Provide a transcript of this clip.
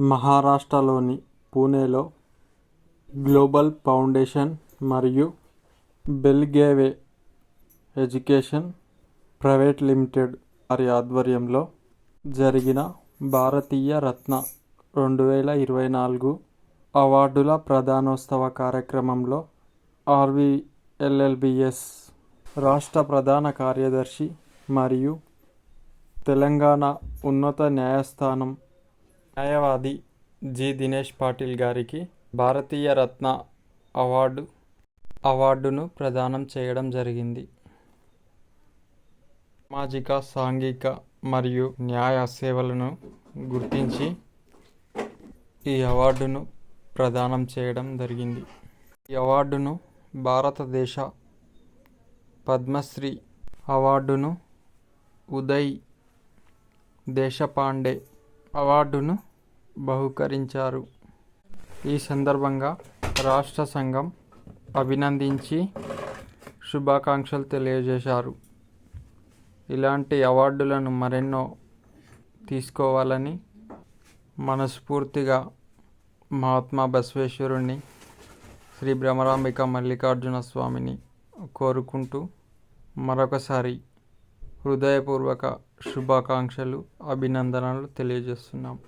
మహారాష్ట్రలోని పూణేలో global foundation మరియు బెల్గేవే ఎడ్యుకేషన్ ప్రైవేట్ లిమిటెడ్ వారి ఆధ్వర్యంలో జరిగిన భారతీయ రత్న 2024 అవార్డుల ప్రదానోత్సవ కార్యక్రమంలో ఆర్వీఎల్ఎల్బీఎస్ రాష్ట్ర ప్రధాన కార్యదర్శి మరియు తెలంగాణ ఉన్నత న్యాయస్థానం న్యాయవాది జి. దినేష్ పాటిల్ గారికి భారతీయ రత్న అవార్డును ప్రదానం చేయడం జరిగింది. సామాజిక, సాంఘిక మరియు న్యాయ సేవలను గుర్తించి ఈ అవార్డును ప్రదానం చేయడం జరిగింది. ఈ అవార్డును భారతదేశ పద్మశ్రీ అవార్డును ఉదయ్ దేశపాండే అవార్డును బహూకరించారు. ఈ సందర్భంగా రాష్ట్ర సంఘం అభినందించి శుభాకాంక్షలు తెలియజేశారు. ఇలాంటి అవార్డులను మరెన్నో తీసుకోవాలని మనస్ఫూర్తిగా మహాత్మా బసవేశ్వరుని, శ్రీ భ్రమరాంబిక మల్లికార్జున స్వామిని కోరుకుంటూ మరొకసారి హృదయపూర్వక శుభాకాంక్షలు, అభినందనలు తెలియజేస్తున్నాం.